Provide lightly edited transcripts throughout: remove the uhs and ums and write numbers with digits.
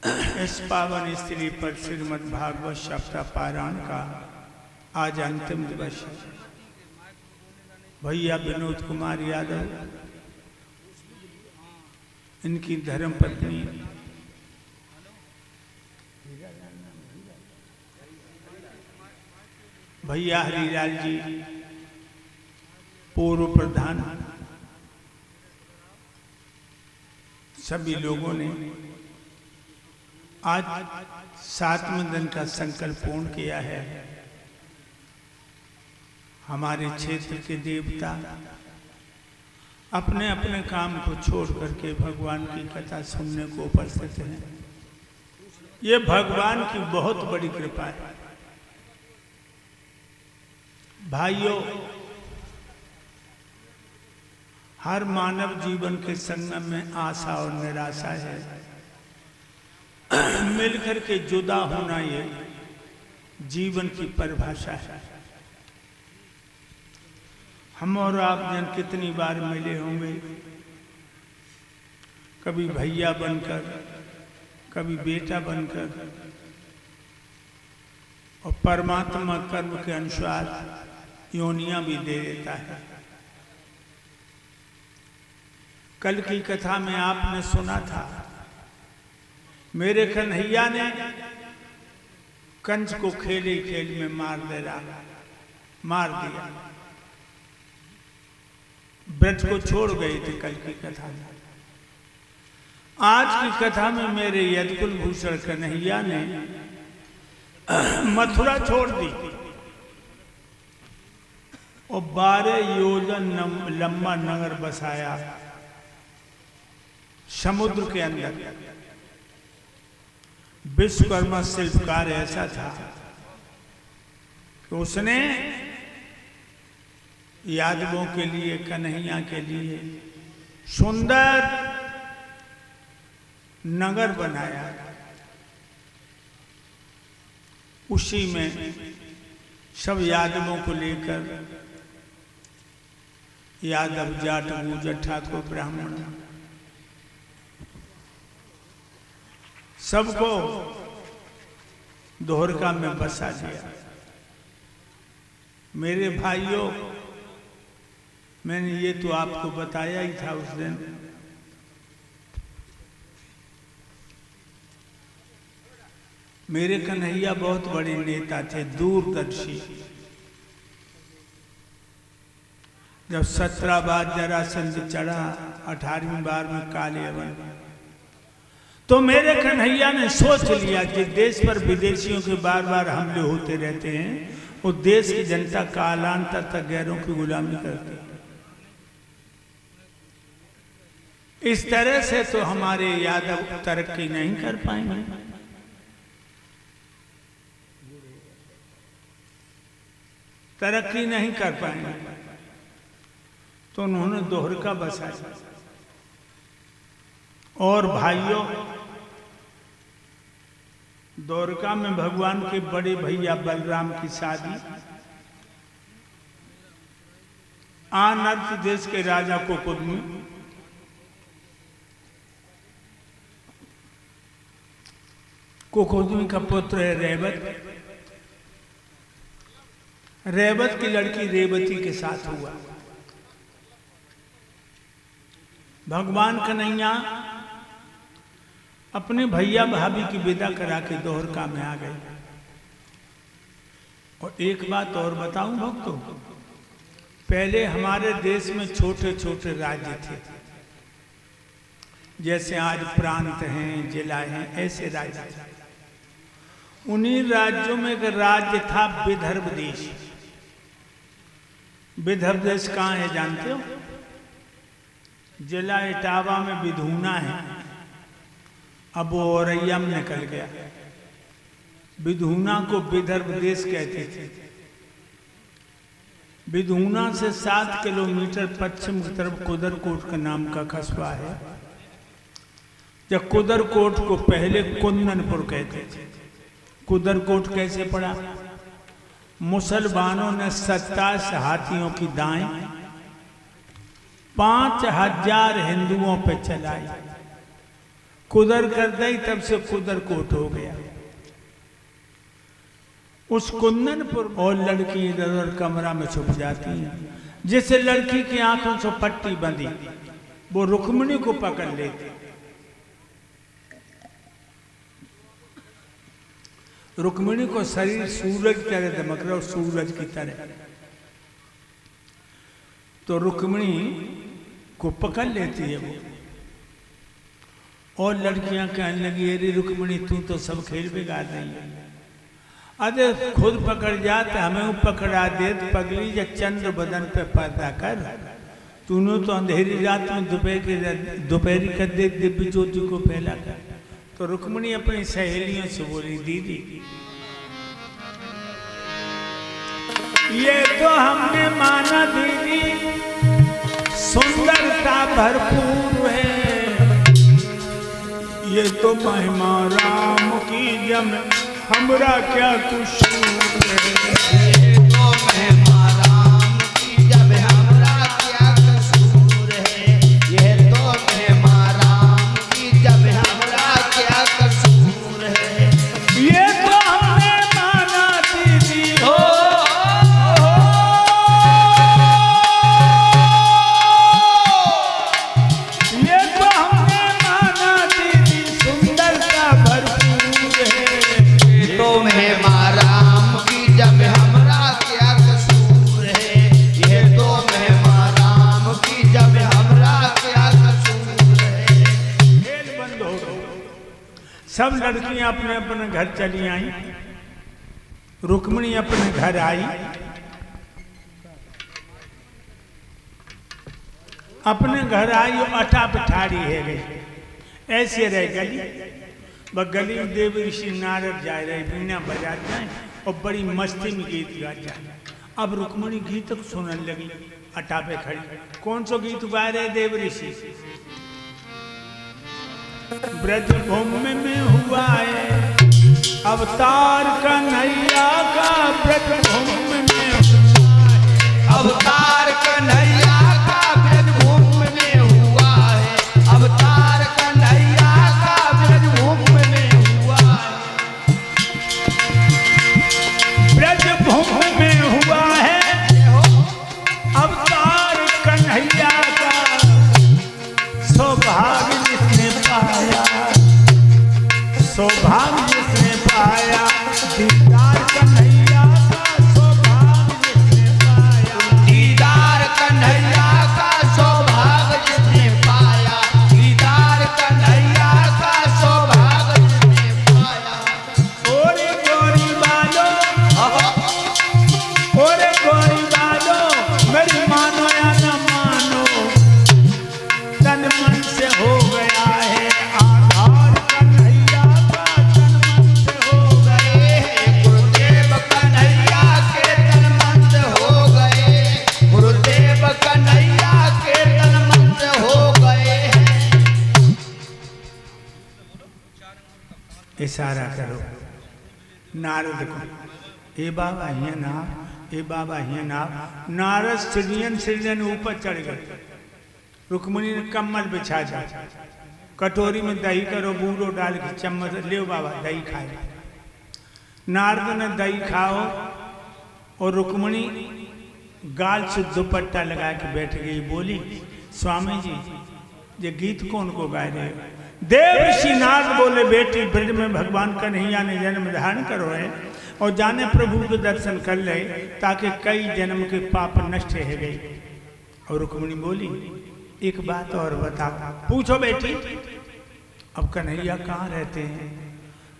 इस पावन स्त्री पर श्रीमद् भागवत सप्ताह पारायण का आज अंतिम दिवस है। भैया विनोद कुमार यादव, इनकी धर्मपत्नी भैया हरिलाल जी, पूर्व प्रधान, सभी लोगों ने आज 7वें दिन का संकल्प पूर्ण किया है। हमारे क्षेत्र के देवता अपने अपने काम को छोड़ करके भगवान की कथा सुनने को उपस्थित हैं। ये भगवान की बहुत बड़ी कृपा है। भाइयों, हर मानव जीवन के संगम में आशा और निराशा है। मिलकर के जुदा होना ये जीवन की परिभाषा है। हम और आप जन कितनी बार मिले होंगे, कभी भैया बनकर, कभी बेटा बनकर, और परमात्मा कर्म के अनुसार योनियां भी दे देता है। कल की कथा में आपने सुना था, मेरे कन्हैया ने कंस को खेल ही खेल में मार दिया। ब्रज को छोड़ गए थे कल की कथा में। आज की कथा में मेरे यदकुल भूषण कन्हैया ने मथुरा छोड़ दी और 12 योजन लंबा नगर बसाया समुद्र के अंदर। विश्वकर्मा शिल्पकार ऐसा था कि उसने यादवों के लिए, कन्हैया के लिए सुंदर नगर बनाया। उसी में सब यादवों को लेकर, यादव, जाट, गुर्जर, ठाकुर, ब्राह्मण, सबको दोहरका में बसा दिया। मेरे भाइयों, मैंने ये तो आपको बताया ही था उस दिन। मेरे कन्हैया बहुत बड़े नेता थे, दूरदर्शी। जब 17 बार जरासंध चढ़ा, 18वीं बार में काले अवन, तो मेरे कन्हैया ने सोच लिया कि देश पर विदेशियों के बार बार हमले होते रहते हैं और देश की जनता कालांतर तक गैरों की गुलामी करती है। इस तरह से तो हमारे यादव तरक्की नहीं कर पाएंगे। तरक्की नहीं कर पाएंगे। तो उन्होंने दोहरका बसाया। और भाइयों, दोहरका में भगवान के बड़े भैया बलराम की शादी आनर्त देश के राजा कुकुदमी का पुत्र है रेवत। रेवत की लड़की रेवती के साथ हुआ। भगवान कन्हैया अपने भैया भाभी की विदा करा के दोहरका में आ गए। और एक बात और बताऊं भक्तों, पहले हमारे देश में छोटे छोटे राज्य थे, जैसे आज प्रांत हैं, जिला हैं, ऐसे राज्य थे। उन्हीं राज्यों में एक राज्य था विदर्भ देश। विदर्भ देश कहाँ है जानते हो? जिला इटावा में विधूना है। अब वो औरैया में निकल गया। विधूना को विदर्भ देश कहते थे। विधूना से 7 किलोमीटर पश्चिम की तरफ कुदरकोट का नाम का कस्बा है। जब कुदरकोट को पहले कुंदनपुर कहते थे। कुदरकोट कैसे पड़ा? मुसलमानों ने 27 हाथियों की दाएं 5000 हिंदुओं पे चलाई। कुदर कर दई, तब से कुदर कोट हो गया। उस कुंदनपुर और लड़की इधर उधर कमरा में छुप जाती है। जिससे लड़की की आंखों से पट्टी बंधी, वो रुक्मिणी को पकड़ लेती। रुक्मिणी को शरीर सूरज की तरह दमक रहा, सूरज की तरह। तो रुक्मिणी को पकड़ लेती है वो। और लड़कियां कहने लगी, अरे रुक्मिणी तू तो सब खेल बिगाड़ रही है। अरे खुद पकड़ जाते, हमें पकड़ा दे पगली या चंद्र बदन पे पर्दा कर। तूने तो अंधेरी रात में दोपहरी कर दे दिव्य ज्योति को फैला कर। तो रुक्मिणी अपनी सहेलियों से बोली, दीदी ये तो हमने माना दीदी सुंदरता भरपूर है, ये तो महिमा राम की जम हमरा क्या कसूर है। ये तो महिमा राम की जब हमरा क्या कसूर है। ये तो महिमा राम की जब हमरा क्या कसूर है। ये तो हमने माना दीदी हो, ये तो हमने माना दीदी सुंदरता भरपूर है। तो महिमा राम की जब हमरा क्या कसूर है। ये तो महिमा राम की जब हमरा क्या कसूर है। खेल बंद हो गया। सब लड़कियां अपने अपने घर चली आई। रुक्मिणी अपने घर आई। अपने घर आई और अटा पिठारी है गई। ऐसे रह गली गली में देव ऋषि नारद जा रहे, बीना बजा जाए और बड़ी मस्ती में गीत गा जाए। अब रुक्मिणी गीत सुनने लगी अटा पे खड़ी। कौन सा गीत गा रहे देव ऋषि? ब्रजभूमि में हुआ है अवतार कन्हैया का, ब्रजभूमि में हुआ है अवतार कन्हैया का, ब्रजभूमि में हुआ है अवतार कन्हैया का, ब्रजभूमि में हुआ है। ब्रजभूमि में हुआ है अवतार कन्हैया का, सौभाग्य जिसने पाया, सौभाग्य जिसने पाया, दीदार कन्हैया का, सौभाग्य जिसने पाया, दीदार कन्हैया का, सौभाग्य जिसने पाया, दीदार कन्हैया का, सौभाग्य जिसने पाया। ओरे गोरी बालो, ओरे गोरी बालो, मेरी मानो या न मानो, तन मन से हो गया है आधार कन्हैया का, तन मन से हो गए। गुरुदेव कन्हैया के तन मन से हो गए। गुरुदेव कन्हैया के तन मन से हो गए। इशारा करो नारद को, ए बाबा हिया नाव, ए बाबा हिया नाव। नारद सृजन ऊपर चढ़ गए। रुक्मिणी ने कम्बल बिछा जा, कटोरी में दही करो, बूढ़ो डाल के चम्मच ले बाबा दही खाए। नारद ने दही खाओ और रुक्मिणी गाल से दुपट्टा लगा के बैठ गई। बोली, स्वामी जी ये गीत कौन को गाए रहे हो? देव ऋषि नारद बोले, बेटी ब्रज में भगवान कन्हैया ने जन्म धारण करो है और जाने प्रभु के दर्शन कर ले, ताकि कई जन्म के पाप नष्ट हो गए। और रुक्मिणी बोली, एक बात और बताओ। पूछो बेटी, अब कन्हैया कहाँ रहते हैं?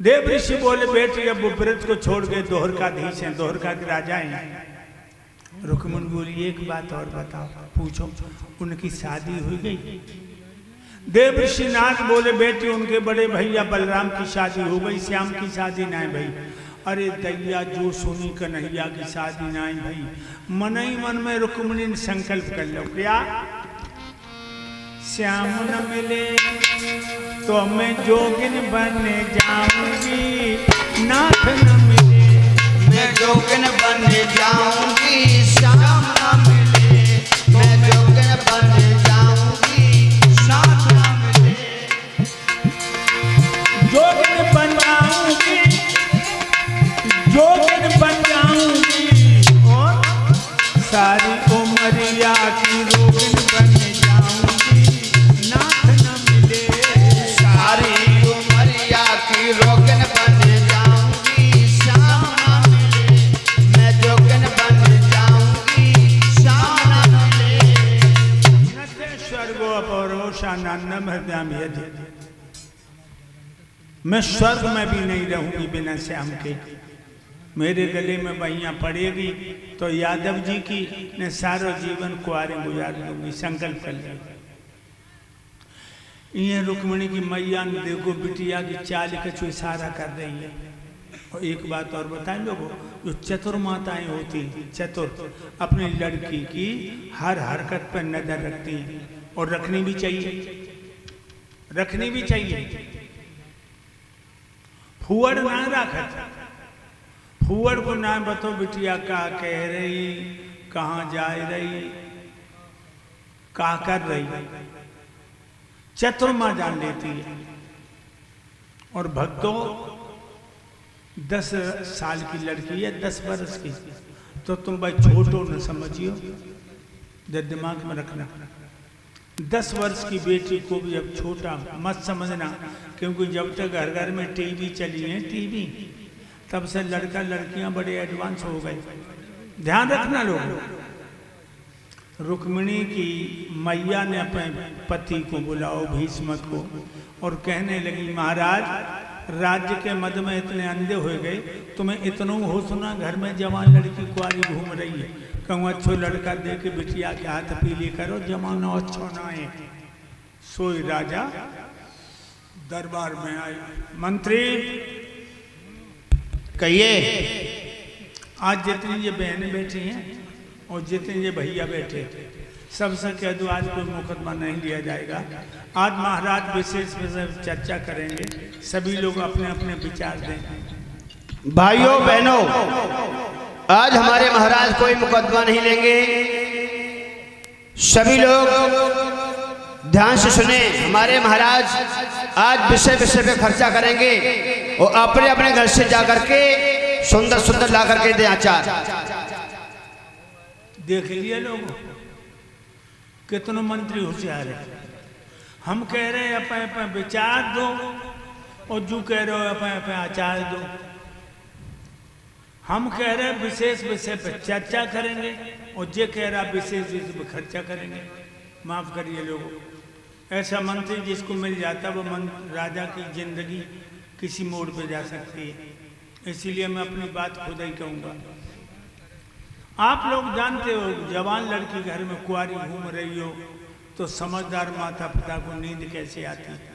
देव ऋषि बोले, बेटी अब वो ब्रज को छोड़ के द्वारकाधीश हैं, द्वारका के राजा हैं। रुक्मिणी बोली, एक बात और बताओ। पूछो, उनकी शादी हो गई? देव ऋषि नाथ बोले, बेटी उनके बड़े भैया बलराम की शादी हो गई, श्याम की शादी ना है भाई। अरे दैया जो सुनी कन्हैया की शादी ना है भाई। मन ही मन में रुक्मिणी ने संकल्प कर लो, क्या श्याम न मिले तो मैं जोगिन बनने जाऊंगी, नाथ न मिले मैं जोगिन बनने जाऊंगी, श्याम न मिले मैं जोगिन बनने जाऊंगी, नाथ न मिले। सारी उमरिया की रोगिन बन जाऊंगी, नाथ न मिले। सारी उमरिया की रोगन बन जाऊंगी, श्याम न मिले। मैं जोगन बन जाऊंगी, श्याम न मिले। नते स्वर्गो अपौरोषानंदम हृदयम यदि। मैं स्वर्ग में भी नहीं रहूंगी बिना श्याम के। मेरे गले में बहियां पड़ेगी तो यादव जी की ने सारो जीवन कुआरे गुजार लूंगी, संकल्प कर लिया। ये रुक्मिणी की मैया ने देखो बिटिया की चाल कछु इशारा कर रही है। और एक बात और बताएं लोगों, जो चतुर माताएं होती, चतुर, अपनी लड़की की हर हरकत पर नजर रखती हैं और रखनी भी चाहिए, रखनी भी चाहिए। फुअड़ ना रखत, फुअड़ को ना बतो बिटिया का कह रही, कहाँ जा रही, का कर रही। चतुर मां जान लेती है। और भक्तों 10 साल की लड़की है, 10 वर्ष की, तो तुम भाई छोटो न समझियो, जब दिमाग में रखना। 10 वर्ष की बेटी को भी अब छोटा मत समझना, क्योंकि जब तक घर घर में टीवी चली है, टीवी, तब से लड़का लड़कियां बड़े एडवांस हो गए। ध्यान रखना लोग। रुक्मिणी की मैया ने अपने पति को बुलाओ, भीष्म को, और कहने लगी, महाराज राज्य के मद में इतने अंधे हो गए, तुम्हें इतनों हो सुना घर में जवान लड़की कुआरी घूम रही है। कहूँ अच्छो लड़का दे के बिटिया के हाथ पीली करो, जमाना अच्छो ना है। सोई राजा दरबार में आए। मंत्री कहिए। आज जितनी ये बहनें बैठी हैं और जितने ये भैया बैठे, सबसे कह दो आज कोई मुकदमा नहीं लिया जाएगा। आज महाराज विशेष चर्चा करेंगे, सभी लोग अपने अपने विचार दें। भाइयों बहनों, आज हमारे महाराज कोई मुकदमा नहीं लेंगे। सभी लोग ध्यान से सुने। हमारे महाराज आज विषय पे खर्चा करेंगे और अपने अपने घर से जाकर के सुंदर सुंदर ला करके दे आचार। देख लिए लोग कितने मंत्री होशियार है। हम कह रहे हैं अपने अपने विचार दो और जो कह रहे हो अपने अपने आचार दो। हम कह रहे हैं विशेष विषय पर चर्चा करेंगे और जे कह रहा विशेष विषय पर खर्चा करेंगे। माफ करिए लोगों, ऐसा मंत्री जिसको मिल जाता वो राजा की जिंदगी किसी मोड़ पे जा सकती है। इसीलिए मैं अपनी बात खुद ही कहूँगा। आप लोग जानते हो, जवान लड़की घर में कुंवारी घूम रही हो तो समझदार माता पिता को नींद कैसे आती है।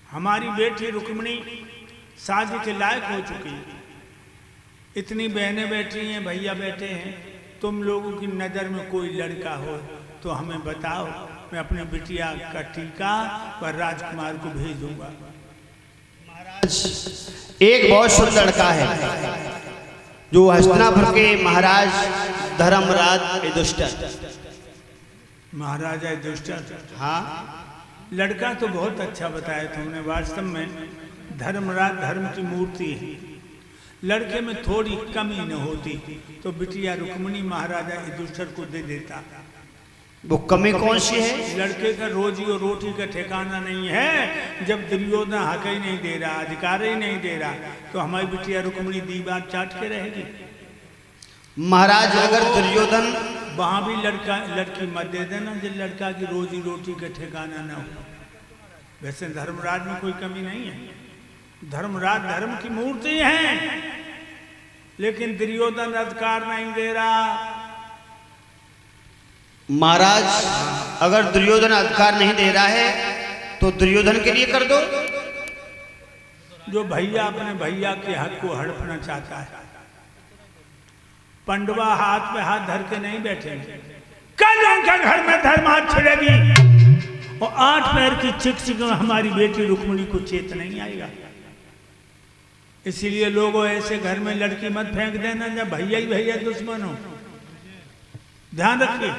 हमारी बेटी रुक्मिणी शादी के लायक हो चुकी है। इतनी बहनें बैठी हैं, भैया बैठे हैं। तुम लोगों की नज़र में कोई लड़का हो तो हमें बताओ, मैं अपने बिटिया का टीका पर राजकुमार को भेज दूंगा। एक बहुत सुंदर लड़का है जो हस्तिनापुर के महाराज धर्मराज युधिष्ठिर। महाराजा युधिष्ठिर, हाँ, लड़का तो बहुत अच्छा बताया तुमने। वास्तव में धर्मराज धर्म की मूर्ति है। लड़के में थोड़ी कमी न होती तो बिटिया रुक्मिणी महाराजा युधिष्ठिर को दे देता। वो कमी कौन सी है? लड़के का रोजी और रोटी का ठिकाना नहीं है। जब दुर्योधन हक ही नहीं दे रहा, अधिकार ही नहीं दे रहा, तो हमारी बिटिया रुक्मिणी दीवार चाट के रहेगी। महाराज अगर दुर्योधन वहां भी लड़की मत दे देना जिस लड़का की रोजी रोटी का ठिकाना ना हो। वैसे धर्मराज में कोई कमी नहीं है। धर्मराज धर्म की मूर्ति है, लेकिन दुर्योधन अधिकार नहीं दे रहा। महाराज अगर दुर्योधन अधिकार नहीं दे रहा है तो दुर्योधन के लिए कर दो। जो भैया अपने भैया के हक को हड़पना चाहता है, पंडवा हाथ पे हाथ धर के नहीं बैठेंगे। कल उनका घर में धर्मात छिड़ेगी और 8 पैर की चिक हमारी बेटी रुक्मिणी को चेत नहीं आएगा। इसीलिए लोगों ऐसे घर में लड़की मत फेंक देना जब भैया ही भैया दुश्मन हो। ध्यान रखिए।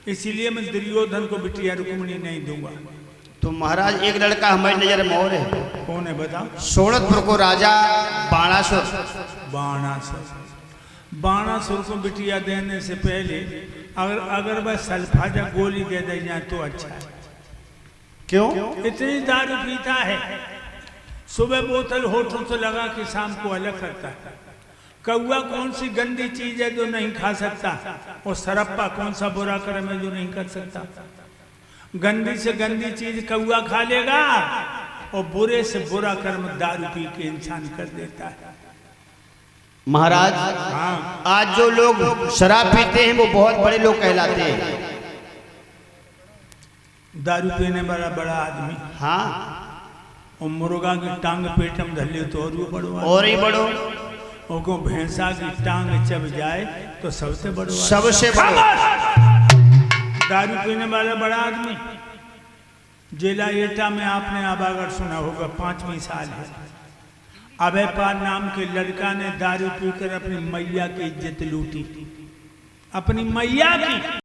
इसीलिए मैं दुर्योधन को बिटिया रुक्मिणी नहीं दूंगा। तो महाराज एक लड़का हमारी नजर में और है। कौन है बताओ? सोनतपुर को राजा बाणासुर। बाणासुर, बाणासुर को बिटिया देने से पहले अगर वह सल्फाजा गोली दे दे जाए तो अच्छा है। क्यों? इतनी दारू पीता है, सुबह बोतल होठों से लगा के शाम को अलग करता है। कौआ कौन सी गंदी चीज है जो नहीं खा सकता, और सरप्पा कौन सा बुरा कर्म है जो नहीं कर सकता। गंदी से गंदी चीज कौआ खा लेगा, और बुरे से बुरा कर्म दारू पी के इंसान कर देता है। महाराज, हाँ, आज जो लोग शराब पीते हैं वो बहुत बड़े लोग कहलाते हैं। दारू पीने वाला बड़ा आदमी, हाँ, और मुर्गा की टांग पेट में धले तो और भी बड़ो आदमी। और ही बड़ो, और को भैंसा की टांग चब जाए तो सबसे बड़ो आदमी। सबसे बड़ो। दारू पीने वाला बड़ा आदमी जेला एटा में आपने आबागर सुना होगा, 5वीं साल है। अभय पाल नाम के लड़का ने दारू पीकर अपनी मैया की इज्जत लूटी, अपनी मैया की।